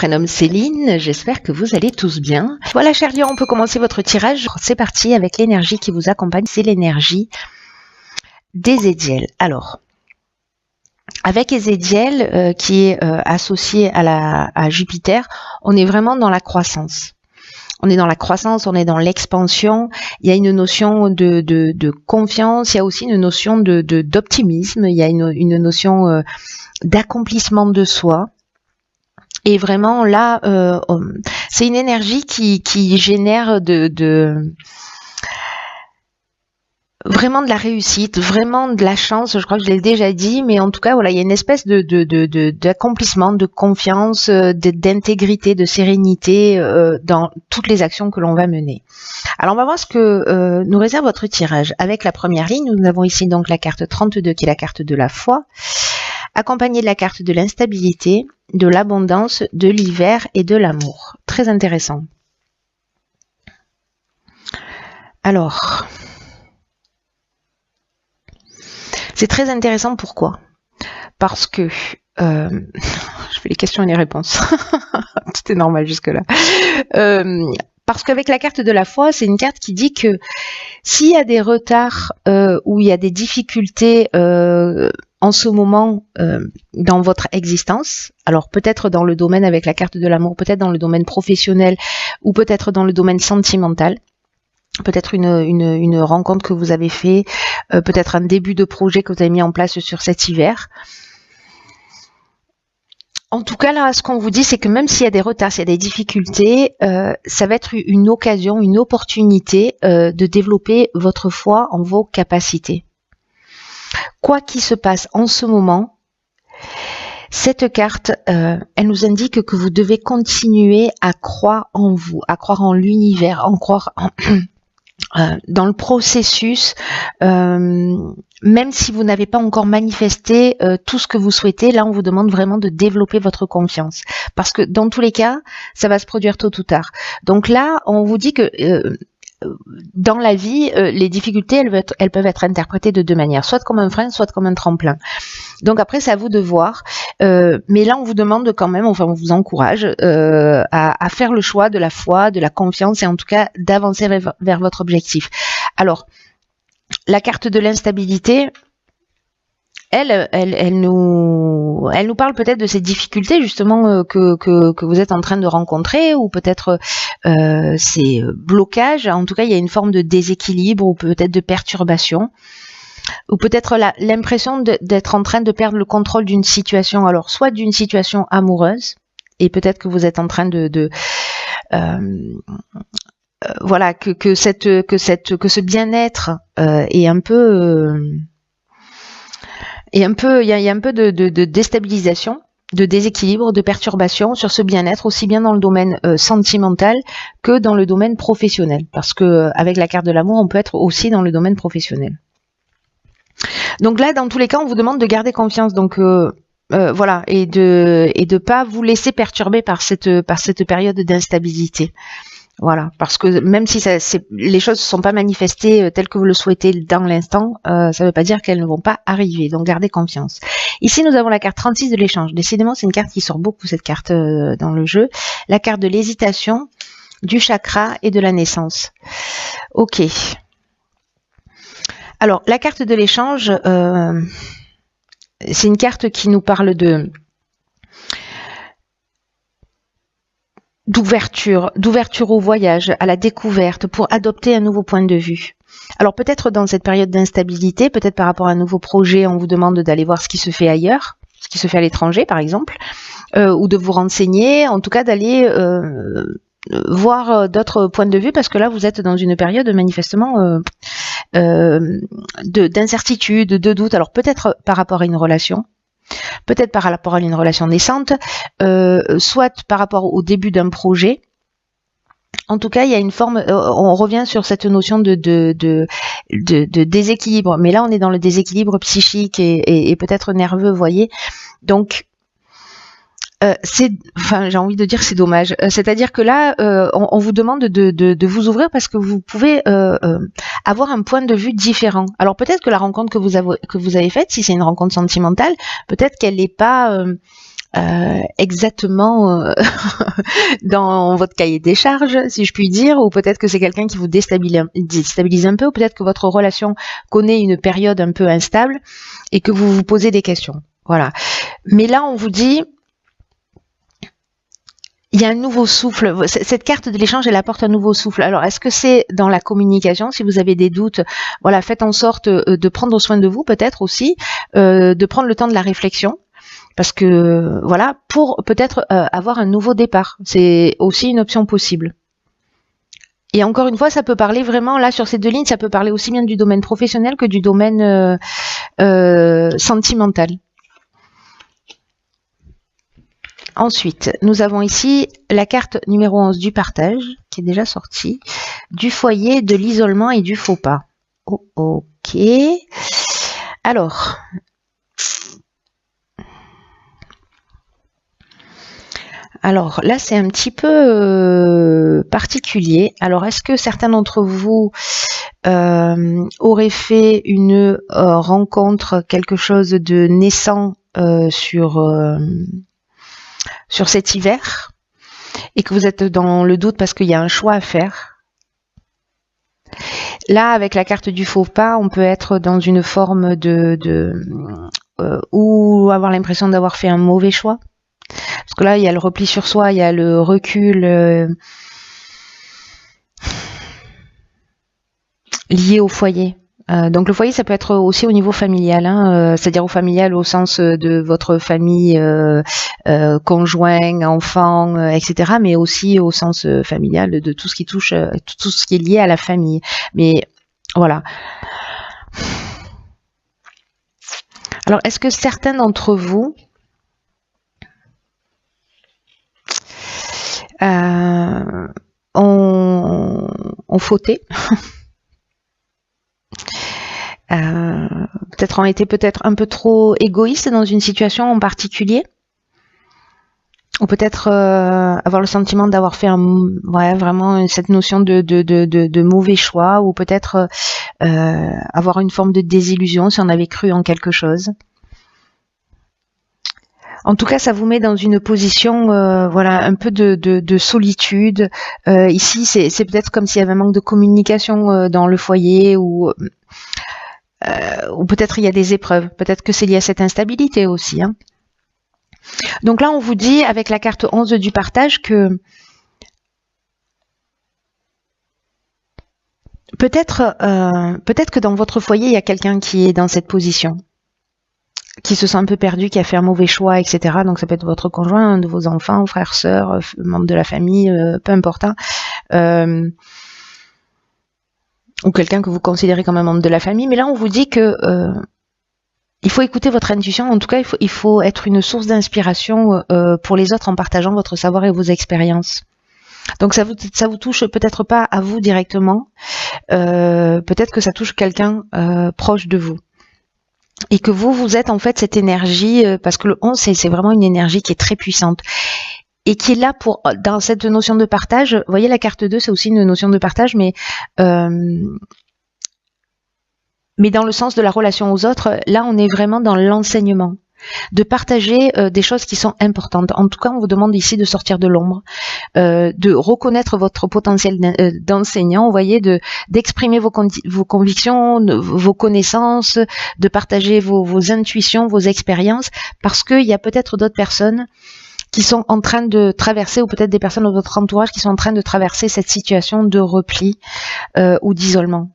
prénomme Céline, j'espère que vous allez tous bien. Voilà chers lions, on peut commencer votre tirage. C'est parti avec l'énergie qui vous accompagne, c'est l'énergie d'Ézéchiel. Alors, avec Ézéchiel qui est associé à Jupiter, on est vraiment dans la croissance. On est dans la croissance, on est dans l'expansion. Il y a une notion de confiance, il y a aussi une notion d'optimisme, il y a une notion d'accomplissement de soi. Et vraiment là, c'est une énergie qui génère vraiment de la réussite, vraiment de la chance. Je crois que je l'ai déjà dit, mais en tout cas, voilà, il y a une espèce d'accomplissement, de confiance, d'intégrité, de sérénité dans toutes les actions que l'on va mener. Alors, on va voir ce que nous réserve votre tirage. Avec la première ligne, nous avons ici donc la carte 32 qui est la carte de la foi, accompagnée de la carte de l'instabilité, de l'abondance, de l'hiver et de l'amour. Très intéressant. Alors, c'est très intéressant, pourquoi? Parce que, je fais les questions et les réponses, tout est normal jusque-là. Parce qu'avec la carte de la foi, c'est une carte qui dit que s'il y a des retards ou il y a des difficultés en ce moment dans votre existence, alors peut-être dans le domaine avec la carte de l'amour, peut-être dans le domaine professionnel ou peut-être dans le domaine sentimental, peut-être une rencontre que vous avez fait, peut-être un début de projet que vous avez mis en place sur cet hiver. En tout cas, là, ce qu'on vous dit, c'est que même s'il y a des retards, s'il y a des difficultés, ça va être une occasion, une opportunité de développer votre foi en vos capacités. Quoi qu'il se passe en ce moment, cette carte, elle nous indique que vous devez continuer à croire en vous, à croire en l'univers, à croire dans le processus, même si vous n'avez pas encore manifesté tout ce que vous souhaitez, là on vous demande vraiment de développer votre confiance. Parce que dans tous les cas, ça va se produire tôt ou tard. Donc là, on vous dit que dans la vie, les difficultés, elles peuvent être interprétées de deux manières, soit comme un frein, soit comme un tremplin. Donc après, c'est à vous de voir. Mais là, on vous demande quand même, enfin, on vous encourage à faire le choix de la foi, de la confiance et en tout cas d'avancer vers votre objectif. Alors, la carte de l'instabilité, elle nous parle peut-être de ces difficultés justement que vous êtes en train de rencontrer, ou peut-être ces blocages. En tout cas, il y a une forme de déséquilibre ou peut-être de perturbation, ou peut-être l'impression d'être en train de perdre le contrôle d'une situation. Alors, soit d'une situation amoureuse, et peut-être que vous êtes en train voilà, que ce bien-être est un peu il y a un peu de déstabilisation, de déséquilibre, de perturbation sur ce bien-être, aussi bien dans le domaine sentimental que dans le domaine professionnel. Parce que avec la carte de l'amour, on peut être aussi dans le domaine professionnel. Donc là, dans tous les cas, on vous demande de garder confiance. Donc voilà, et de pas vous laisser perturber par cette période d'instabilité. Voilà, parce que même si les choses ne sont pas manifestées telles que vous le souhaitez dans l'instant, ça ne veut pas dire qu'elles ne vont pas arriver, donc gardez confiance. Ici, nous avons la carte 36 de l'échange. Décidément, c'est une carte qui sort beaucoup, cette carte dans le jeu. La carte de l'hésitation, du chakra et de la naissance. Ok. Alors, la carte de l'échange, c'est une carte qui nous parle d'ouverture au voyage, à la découverte, pour adopter un nouveau point de vue. Alors peut-être dans cette période d'instabilité, peut-être par rapport à un nouveau projet, on vous demande d'aller voir ce qui se fait ailleurs, ce qui se fait à l'étranger par exemple, ou de vous renseigner, en tout cas d'aller voir d'autres points de vue, parce que là vous êtes dans une période manifestement d'incertitude, de doute. Alors peut-être par rapport à une relation, peut-être par rapport à une relation naissante, soit par rapport au début d'un projet. En tout cas, il y a une forme, on revient sur cette notion de déséquilibre, mais là on est dans le déséquilibre psychique et peut-être nerveux, vous voyez. Donc j'ai envie de dire que c'est dommage. C'est-à-dire que là, on vous demande de vous ouvrir parce que vous pouvez avoir un point de vue différent. Alors peut-être que la rencontre que vous avez faite, si c'est une rencontre sentimentale, peut-être qu'elle n'est pas exactement dans votre cahier des charges, si je puis dire, ou peut-être que c'est quelqu'un qui vous déstabilise un peu, ou peut-être que votre relation connaît une période un peu instable et que vous vous posez des questions. Voilà. Mais là, on vous dit, il y a un nouveau souffle. Cette carte de l'échange, elle apporte un nouveau souffle. Alors, est-ce que c'est dans la communication? Si vous avez des doutes, voilà, faites en sorte de prendre soin de vous, peut-être aussi, de prendre le temps de la réflexion. Parce que, voilà, pour peut-être avoir un nouveau départ. C'est aussi une option possible. Et encore une fois, ça peut parler vraiment, là, sur ces deux lignes, ça peut parler aussi bien du domaine professionnel que du domaine sentimental. Ensuite, nous avons ici la carte numéro 11 du partage, qui est déjà sortie, du foyer, de l'isolement et du faux pas. Oh, ok. Alors... Alors là, c'est un petit peu particulier. Alors, est-ce que certains d'entre vous auraient fait une rencontre, quelque chose de naissant sur cet hiver et que vous êtes dans le doute parce qu'il y a un choix à faire? Là, avec la carte du faux pas, on peut être dans une forme ou avoir l'impression d'avoir fait un mauvais choix. Parce que là, il y a le repli sur soi, il y a le recul lié au foyer. Donc le foyer, ça peut être aussi au niveau familial, hein, c'est-à-dire au familial au sens de votre famille, conjoint, enfant, etc., mais aussi au sens familial de tout ce qui touche, tout ce qui est lié à la famille. Mais voilà. Alors, est-ce que certains d'entre vous ont fauté, peut-être ont été un peu trop égoïstes dans une situation en particulier, ou peut-être avoir le sentiment d'avoir fait vraiment cette notion de mauvais choix, ou peut-être avoir une forme de désillusion si on avait cru en quelque chose. En tout cas, ça vous met dans une position, voilà, un peu de solitude. Ici, c'est peut-être comme s'il y avait un manque de communication dans le foyer, ou peut-être il y a des épreuves. Peut-être que c'est lié à cette instabilité aussi. Hein. Donc là, on vous dit, avec la carte 11 du partage, que peut-être que dans votre foyer, il y a quelqu'un qui est dans cette position, qui se sent un peu perdu, qui a fait un mauvais choix, etc. Donc ça peut être votre conjoint, un de vos enfants, frères, sœurs, membres de la famille, peu importe. Hein. Ou quelqu'un que vous considérez comme un membre de la famille. Mais là, on vous dit que il faut écouter votre intuition. En tout cas, il faut être une source d'inspiration pour les autres en partageant votre savoir et vos expériences. Donc ça vous touche peut-être pas à vous directement. Peut-être que ça touche quelqu'un proche de vous. Et que vous êtes en fait cette énergie, parce que le 11, c'est vraiment une énergie qui est très puissante. Et qui est là dans cette notion de partage. Vous voyez, la carte 2, c'est aussi une notion de partage, mais dans le sens de la relation aux autres, là, on est vraiment dans l'enseignement. De partager des choses qui sont importantes. En tout cas, on vous demande ici de sortir de l'ombre, de reconnaître votre potentiel d'enseignant, vous voyez, d'exprimer vos convictions, vos connaissances, de partager vos intuitions, vos expériences, parce qu'il y a peut-être d'autres personnes qui sont en train de traverser, ou peut-être des personnes de votre entourage qui sont en train de traverser cette situation de repli ou d'isolement.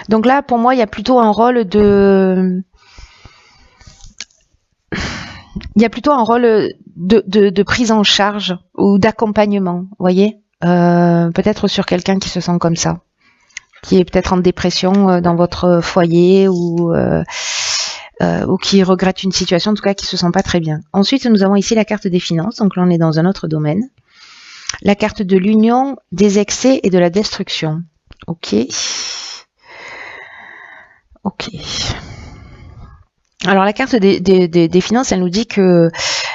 Donc là, pour moi, il y a plutôt un rôle de prise en charge ou d'accompagnement, vous voyez, peut-être sur quelqu'un qui se sent comme ça, qui est peut-être en dépression dans votre foyer, ou qui regrette une situation, en tout cas qui se sent pas très bien. Ensuite, nous avons ici la carte des finances, donc là on est dans un autre domaine. La carte de l'union, des excès et de la destruction. Ok. Ok. Alors la carte des finances, elle nous dit que,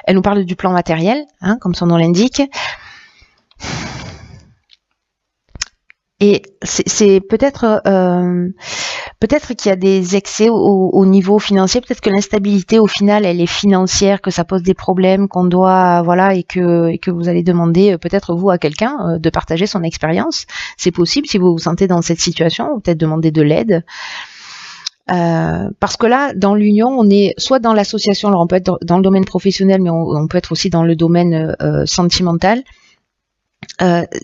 elle nous parle du plan matériel, hein, comme son nom l'indique. Et c'est peut-être Peut-être qu'il y a des excès au niveau financier, peut-être que l'instabilité au final elle est financière, que ça pose des problèmes, qu'on doit voilà et que vous allez demander peut-être vous à quelqu'un de partager son expérience. C'est possible si vous vous sentez dans cette situation, ou peut-être demander de l'aide. Parce que là, dans l'union, on est soit dans l'association, alors on peut être dans le domaine professionnel, mais on peut être aussi dans le domaine sentimental.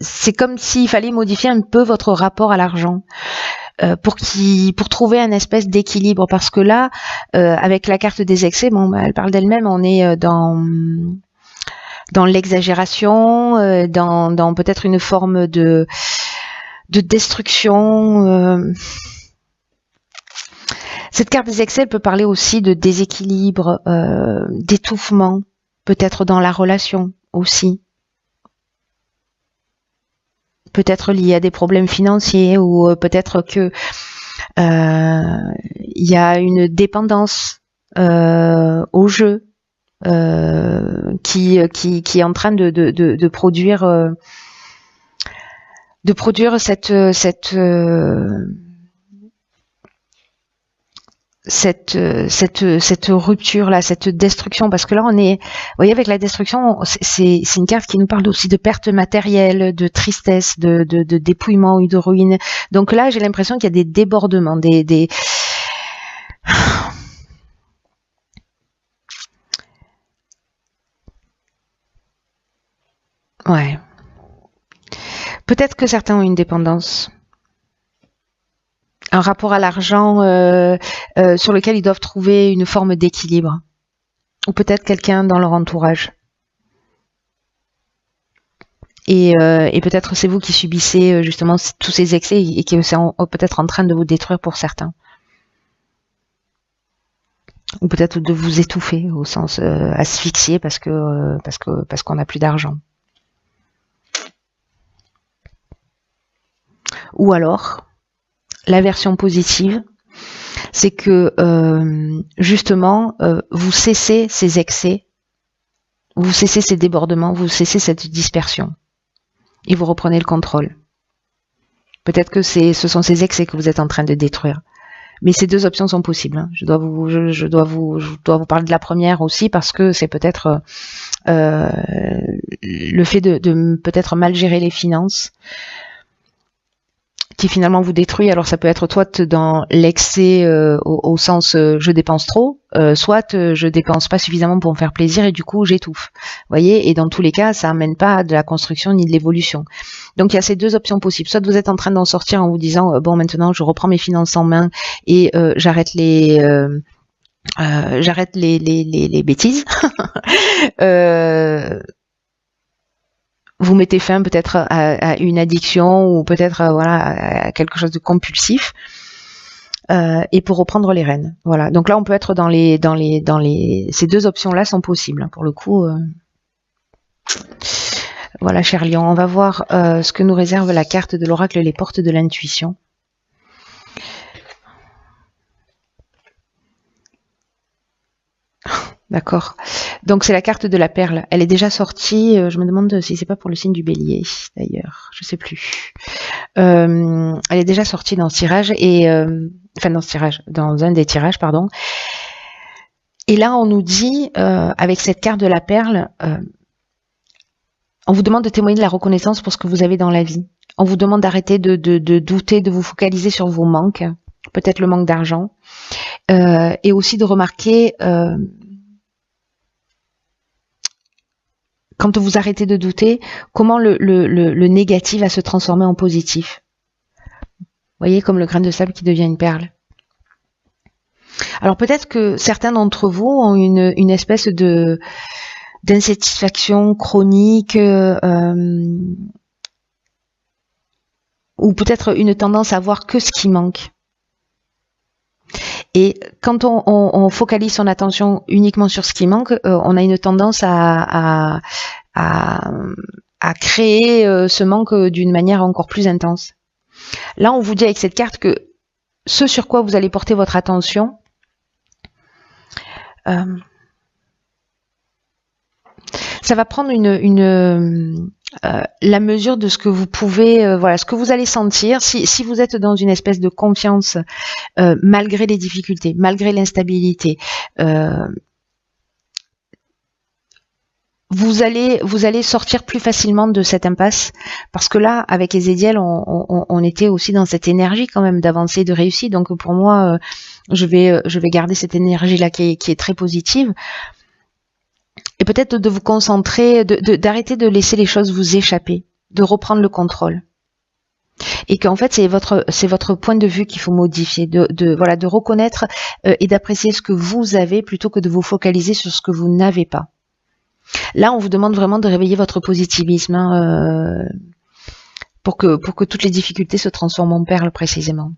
C'est comme s'il fallait modifier un peu votre rapport à l'argent pour trouver un espèce d'équilibre, parce que là, avec la carte des excès, bon, elle parle d'elle-même, on est dans l'exagération, dans peut-être une forme de destruction. Cette carte des excès, elle peut parler aussi de déséquilibre, d'étouffement, peut-être dans la relation aussi. Peut-être lié à des problèmes financiers, ou peut-être que il y a une dépendance au jeu qui est en train de produire cette rupture là, cette destruction, parce que là on est, vous voyez, avec la destruction, c'est une carte qui nous parle aussi de perte matérielle, de tristesse, de dépouillement ou de ruine. Donc là j'ai l'impression qu'il y a des débordements, ouais. Peut-être que certains ont une dépendance, un rapport à l'argent sur lequel ils doivent trouver une forme d'équilibre, ou peut-être quelqu'un dans leur entourage. Et peut-être c'est vous qui subissez justement tous ces excès, et que c'est peut-être en train de vous détruire pour certains, ou peut-être de vous étouffer au sens asphyxier parce qu'on n'a plus d'argent. Ou alors la version positive, c'est que justement vous cessez ces excès, vous cessez ces débordements, vous cessez cette dispersion et vous reprenez le contrôle. Peut-être que ce sont ces excès que vous êtes en train de détruire. Mais ces deux options sont possibles. Hein. Je dois vous parler de la première aussi, parce que c'est peut-être le fait de peut-être mal gérer les finances qui finalement vous détruit. Alors ça peut être soit dans l'excès au sens je dépense trop, soit je dépense pas suffisamment pour me faire plaisir et du coup j'étouffe. Vous voyez, et dans tous les cas ça amène pas de la construction ni de l'évolution. Donc il y a ces deux options possibles. Soit vous êtes en train d'en sortir en vous disant bon, maintenant je reprends mes finances en main et j'arrête les bêtises. Vous mettez fin peut-être à une addiction, ou peut-être voilà, à quelque chose de compulsif, et pour reprendre les rênes. Voilà. Donc là, on peut être dans ces deux options-là sont possibles. Pour le coup, voilà, cher Lion, on va voir ce que nous réserve la carte de l'oracle, les portes de l'intuition. D'accord. Donc c'est la carte de la perle. Elle est déjà sortie. Je me demande si c'est pas pour le signe du Bélier, d'ailleurs. Je sais plus. Elle est déjà sortie dans ce tirage dans un des tirages, pardon. Et là, on nous dit avec cette carte de la perle, on vous demande de témoigner de la reconnaissance pour ce que vous avez dans la vie. On vous demande d'arrêter de douter, de vous focaliser sur vos manques, peut-être le manque d'argent, et aussi de remarquer. Quand vous arrêtez de douter, comment le négatif va se transformer en positif. Vous voyez, comme le grain de sable qui devient une perle. Alors peut-être que certains d'entre vous ont une espèce d'insatisfaction chronique, ou peut-être une tendance à voir que ce qui manque. Et quand on focalise son attention uniquement sur ce qui manque, on a une tendance à créer ce manque d'une manière encore plus intense. Là, on vous dit avec cette carte que ce sur quoi vous allez porter votre attention, ça va prendre une la mesure de ce que vous pouvez, voilà, ce que vous allez sentir. Si vous êtes dans une espèce de confiance, malgré les difficultés, malgré l'instabilité, vous allez sortir plus facilement de cette impasse, parce que là, avec Ezekiel, on était aussi dans cette énergie quand même d'avancer, de réussir. Donc pour moi, je vais garder cette énergie là qui est très positive. Et peut-être de vous concentrer, d'arrêter de laisser les choses vous échapper, de reprendre le contrôle. Et qu'en fait, c'est votre point de vue qu'il faut modifier, de reconnaître et d'apprécier ce que vous avez plutôt que de vous focaliser sur ce que vous n'avez pas. Là, on vous demande vraiment de réveiller votre positivisme, hein, pour que toutes les difficultés se transforment en perles précisément.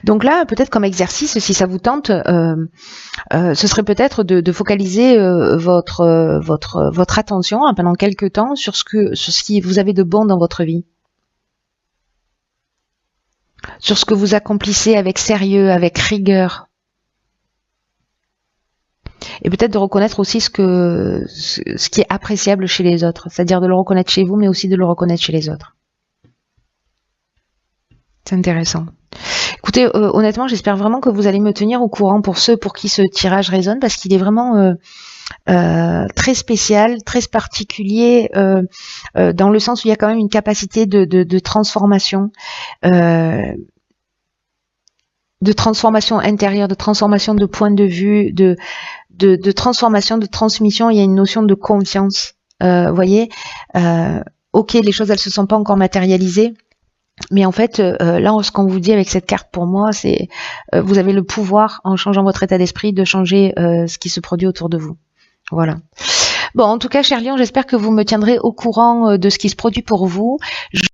Donc là, peut-être comme exercice, si ça vous tente, ce serait peut-être de focaliser votre attention, hein, pendant quelques temps sur ce qui vous avez de bon dans votre vie, sur ce que vous accomplissez avec sérieux, avec rigueur, et peut-être de reconnaître aussi ce qui est appréciable chez les autres, c'est-à-dire de le reconnaître chez vous, mais aussi de le reconnaître chez les autres. C'est intéressant. Écoutez, honnêtement, j'espère vraiment que vous allez me tenir au courant pour ceux pour qui ce tirage résonne, parce qu'il est vraiment très spécial, très particulier, dans le sens où il y a quand même une capacité de transformation, de transformation intérieure, de transformation de point de vue, de transformation, de transmission. Il y a une notion de confiance. Voyez, ok, les choses elles se sont pas encore matérialisées. Mais en fait, là, ce qu'on vous dit avec cette carte, pour moi, c'est vous avez le pouvoir, en changeant votre état d'esprit, de changer ce qui se produit autour de vous. Voilà. Bon, en tout cas, cher Lion, j'espère que vous me tiendrez au courant de ce qui se produit pour vous.